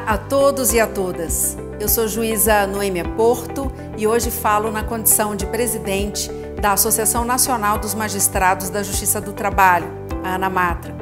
Olá a todos e a todas. Eu sou juíza Noêmia Porto e hoje falo na condição de presidente da Associação Nacional dos Magistrados da Justiça do Trabalho, a ANAMATRA.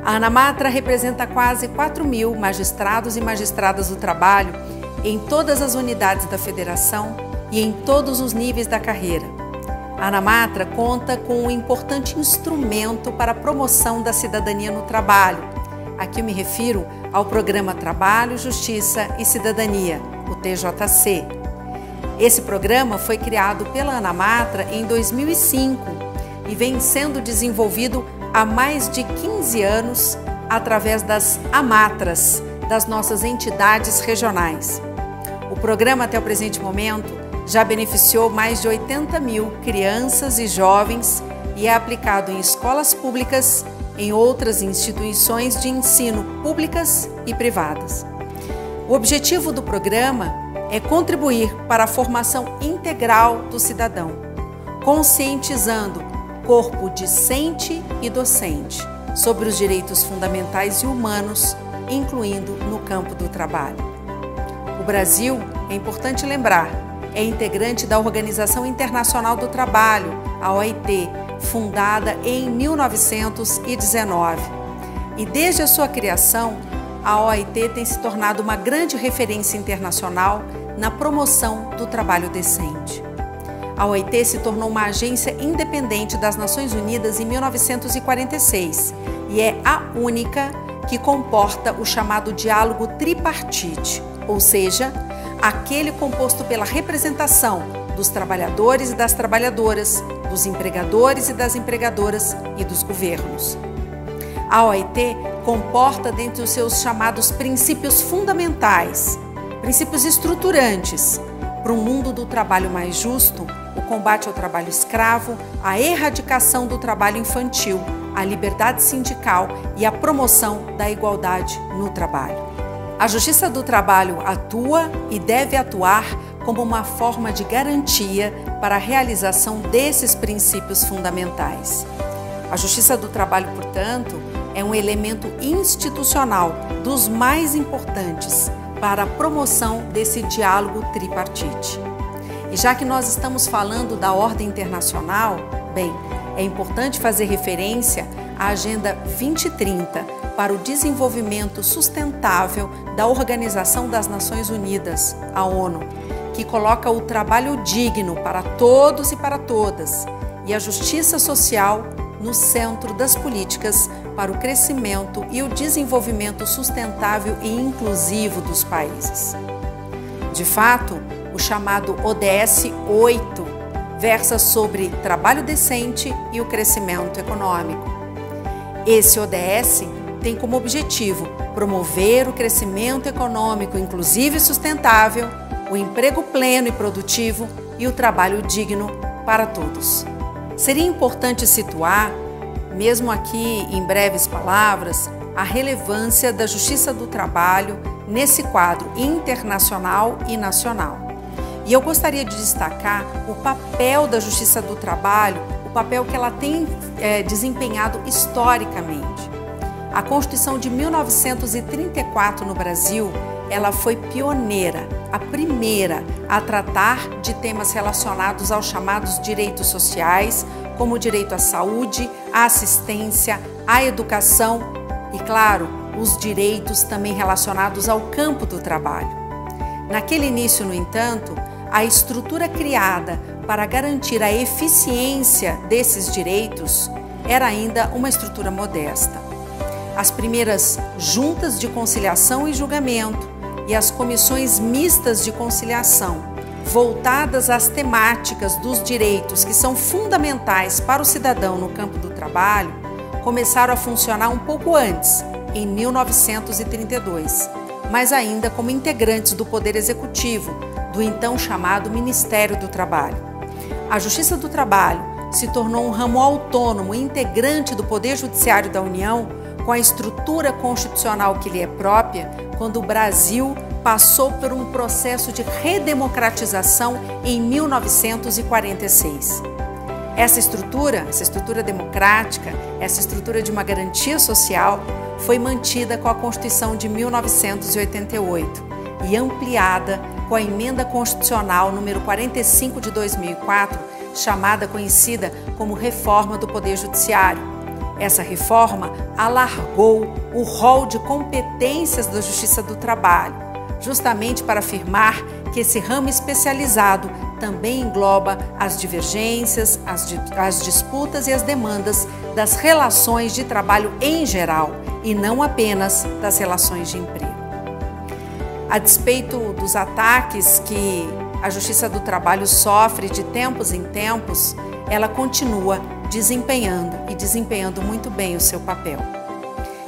A ANAMATRA representa quase 4.000 magistrados e magistradas do trabalho em todas as unidades da federação e em todos os níveis da carreira. A ANAMATRA conta com um importante instrumento para a promoção da cidadania no trabalho. Aqui eu me refiro ao Programa Trabalho, Justiça e Cidadania, o TJC. Esse programa foi criado pela ANAMATRA em 2005 e vem sendo desenvolvido há mais de 15 anos através das AMATRAs, das nossas entidades regionais. O programa, até o presente momento, já beneficiou mais de 80.000 crianças e jovens e é aplicado em escolas públicas, em outras instituições de ensino públicas e privadas. O objetivo do programa é contribuir para a formação integral do cidadão, conscientizando corpo discente e docente sobre os direitos fundamentais e humanos, incluindo no campo do trabalho. O Brasil, é importante lembrar, é integrante da Organização Internacional do Trabalho, a OIT, fundada em 1919. E desde a sua criação, a OIT tem se tornado uma grande referência internacional na promoção do trabalho decente. A OIT se tornou uma agência independente das Nações Unidas em 1946 e é a única que comporta o chamado diálogo tripartite, ou seja, aquele composto pela representação dos trabalhadores e das trabalhadoras, dos empregadores e das empregadoras e dos governos. A OIT comporta dentre os seus chamados princípios fundamentais, princípios estruturantes para um mundo do trabalho mais justo, o combate ao trabalho escravo, a erradicação do trabalho infantil, a liberdade sindical e a promoção da igualdade no trabalho. A Justiça do Trabalho atua e deve atuar como uma forma de garantia para a realização desses princípios fundamentais. A Justiça do Trabalho, portanto, é um elemento institucional dos mais importantes para a promoção desse diálogo tripartite. E já que nós estamos falando da ordem internacional, bem, é importante fazer referência à Agenda 2030 para o desenvolvimento sustentável da Organização das Nações Unidas, a ONU, que coloca o trabalho digno para todos e para todas e a justiça social no centro das políticas para o crescimento e o desenvolvimento sustentável e inclusivo dos países. De fato, o chamado ODS 8 versa sobre trabalho decente e o crescimento econômico. Esse ODS tem como objetivo promover o crescimento econômico inclusivo e sustentável, o emprego pleno e produtivo e o trabalho digno para todos. Seria importante situar, mesmo aqui em breves palavras, a relevância da Justiça do Trabalho nesse quadro internacional e nacional. E eu gostaria de destacar o papel da Justiça do Trabalho, o papel que ela tem desempenhado historicamente. A Constituição de 1934 no Brasil, ela foi pioneira, a primeira a tratar de temas relacionados aos chamados direitos sociais, como o direito à saúde, à assistência, à educação e, claro, os direitos também relacionados ao campo do trabalho. Naquele início, no entanto, a estrutura criada para garantir a eficiência desses direitos era ainda uma estrutura modesta. As primeiras juntas de conciliação e julgamento e as comissões mistas de conciliação, voltadas às temáticas dos direitos que são fundamentais para o cidadão no campo do trabalho, começaram a funcionar um pouco antes, em 1932, mas ainda como integrantes do Poder Executivo, do então chamado Ministério do Trabalho. A Justiça do Trabalho se tornou um ramo autônomo e integrante do Poder Judiciário da União, com a estrutura constitucional que lhe é própria, quando o Brasil passou por um processo de redemocratização em 1946. Essa estrutura democrática, essa estrutura de uma garantia social, foi mantida com a Constituição de 1988 e ampliada com a Emenda Constitucional número 45 de 2004, conhecida como Reforma do Poder Judiciário. Essa reforma alargou o rol de competências da Justiça do Trabalho, justamente para afirmar que esse ramo especializado também engloba as divergências, as disputas e as demandas das relações de trabalho em geral, e não apenas das relações de emprego. A despeito dos ataques que a Justiça do Trabalho sofre de tempos em tempos, ela continua desempenhando muito bem o seu papel.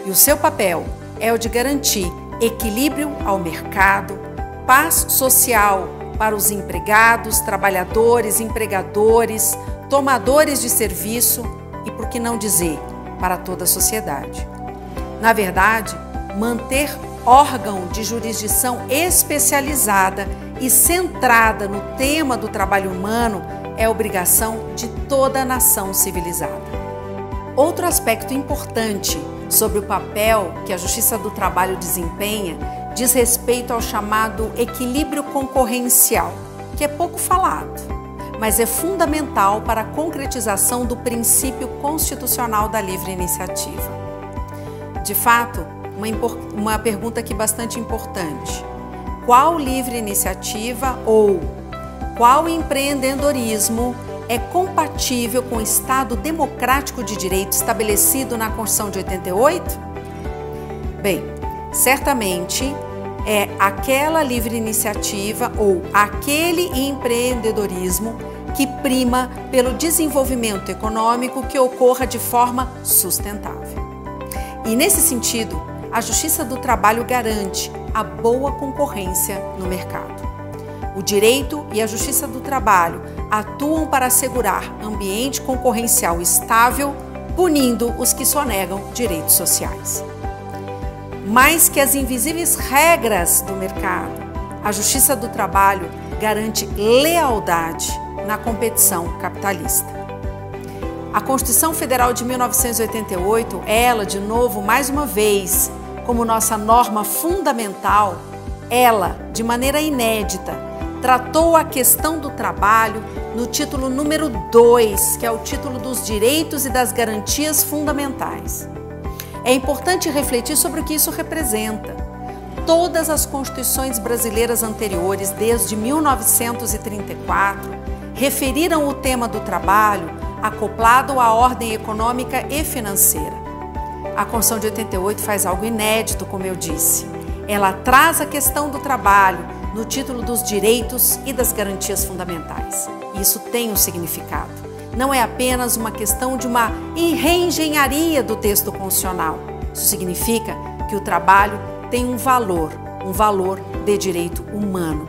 E o seu papel é o de garantir equilíbrio ao mercado, paz social para os empregados, trabalhadores, empregadores, tomadores de serviço e, por que não dizer, para toda a sociedade. Na verdade, manter órgão de jurisdição especializada e centrada no tema do trabalho humano é obrigação de toda a nação civilizada. Outro aspecto importante sobre o papel que a Justiça do Trabalho desempenha diz respeito ao chamado equilíbrio concorrencial, que é pouco falado, mas é fundamental para a concretização do princípio constitucional da livre iniciativa. De fato, uma pergunta aqui bastante importante: qual livre iniciativa ou qual empreendedorismo é compatível com o Estado democrático de direito estabelecido na Constituição de 88? Bem, certamente é aquela livre iniciativa ou aquele empreendedorismo que prima pelo desenvolvimento econômico que ocorra de forma sustentável. E nesse sentido, a Justiça do Trabalho garante a boa concorrência no mercado. O direito e a Justiça do Trabalho atuam para assegurar ambiente concorrencial estável, punindo os que sonegam direitos sociais. Mais que as invisíveis regras do mercado, a Justiça do Trabalho garante lealdade na competição capitalista. A Constituição Federal de 1988, ela, de novo, mais uma vez, como nossa norma fundamental, ela, de maneira inédita, tratou a questão do trabalho no título número 2, que é o título dos direitos e das garantias fundamentais. É importante refletir sobre o que isso representa. Todas as constituições brasileiras anteriores, desde 1934, referiram o tema do trabalho acoplado à ordem econômica e financeira. A Constituição de 88 faz algo inédito, como eu disse. Ela traz a questão do trabalho no título dos direitos e das garantias fundamentais. Isso tem um significado. Não é apenas uma questão de uma reengenharia do texto constitucional. Isso significa que o trabalho tem um valor de direito humano.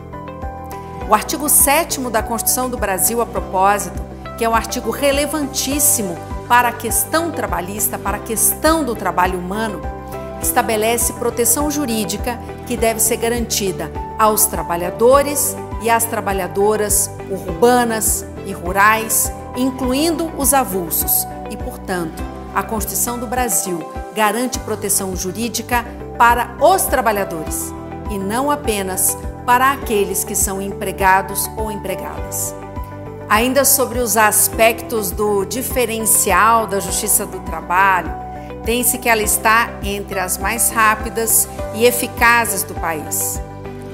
O artigo 7º da Constituição do Brasil, a propósito, que é um artigo relevantíssimo para a questão trabalhista, para a questão do trabalho humano, estabelece proteção jurídica que deve ser garantida aos trabalhadores e às trabalhadoras urbanas e rurais, incluindo os avulsos. E, portanto, a Constituição do Brasil garante proteção jurídica para os trabalhadores e não apenas para aqueles que são empregados ou empregadas. Ainda sobre os aspectos do diferencial da Justiça do Trabalho, tem-se que ela está entre as mais rápidas e eficazes do país.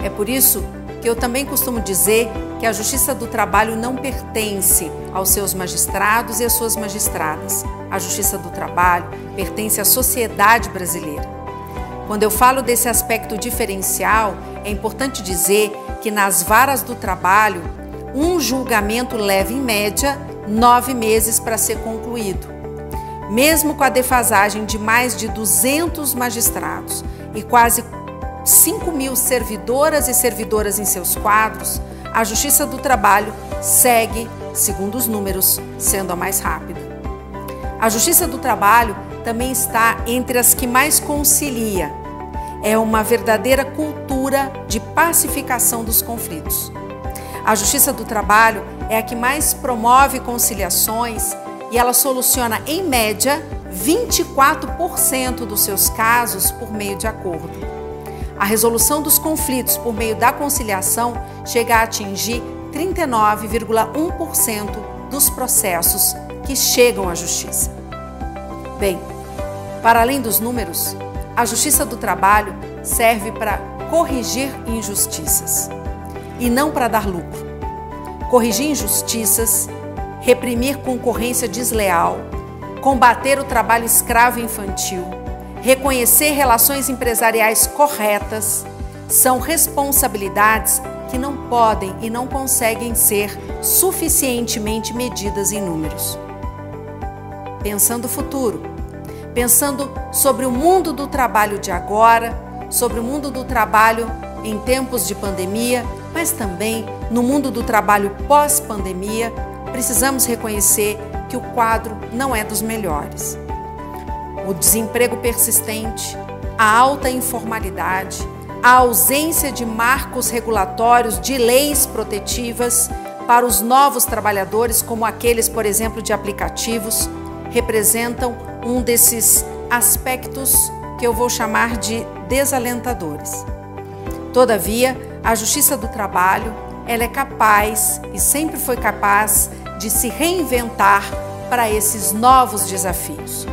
É por isso que eu também costumo dizer que a Justiça do Trabalho não pertence aos seus magistrados e às suas magistradas. A Justiça do Trabalho pertence à sociedade brasileira. Quando eu falo desse aspecto diferencial, é importante dizer que nas varas do trabalho, um julgamento leva, em média, 9 meses para ser concluído. Mesmo com a defasagem de mais de 200 magistrados e quase 5.000 servidoras e servidoras em seus quadros, a Justiça do Trabalho segue, segundo os números, sendo a mais rápida. A Justiça do Trabalho também está entre as que mais concilia. É uma verdadeira cultura de pacificação dos conflitos. A Justiça do Trabalho é a que mais promove conciliações e ela soluciona, em média, 24% dos seus casos por meio de acordo. A resolução dos conflitos por meio da conciliação chega a atingir 39,1% dos processos que chegam à Justiça. Bem, para além dos números, a Justiça do Trabalho serve para corrigir injustiças e não para dar lucro. Corrigir injustiças, reprimir concorrência desleal, combater o trabalho escravo infantil, reconhecer relações empresariais corretas, são responsabilidades que não podem e não conseguem ser suficientemente medidas em números. Pensando o futuro, pensando sobre o mundo do trabalho de agora, sobre o mundo do trabalho em tempos de pandemia, mas também no mundo do trabalho pós-pandemia, precisamos reconhecer que o quadro não é dos melhores. O desemprego persistente, a alta informalidade, a ausência de marcos regulatórios, de leis protetivas para os novos trabalhadores, como aqueles, por exemplo, de aplicativos, representam um desses aspectos que eu vou chamar de desalentadores. Todavia, a Justiça do Trabalho, ela é capaz e sempre foi capaz de se reinventar para esses novos desafios.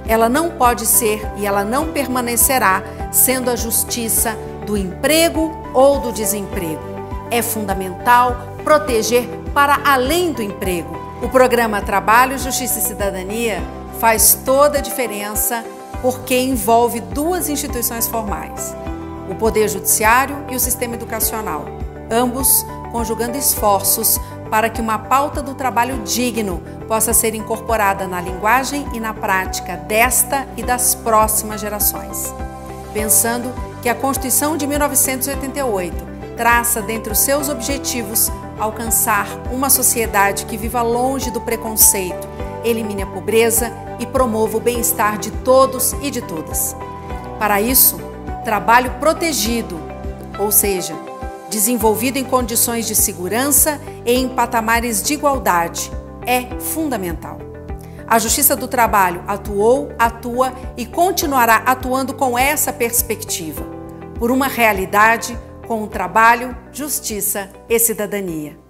Ela não pode ser e ela não permanecerá sendo a justiça do emprego ou do desemprego. É fundamental proteger para além do emprego. O programa Trabalho, Justiça e Cidadania faz toda a diferença porque envolve duas instituições formais, o Poder Judiciário e o Sistema Educacional, ambos conjugando esforços para que uma pauta do trabalho digno possa ser incorporada na linguagem e na prática desta e das próximas gerações. Pensando que a Constituição de 1988 traça dentre os seus objetivos alcançar uma sociedade que viva longe do preconceito, elimine a pobreza e promova o bem-estar de todos e de todas. Para isso, trabalho protegido, ou seja, desenvolvido em condições de segurança e em patamares de igualdade, é fundamental. A Justiça do Trabalho atuou, atua e continuará atuando com essa perspectiva, por uma realidade com o trabalho, justiça e cidadania.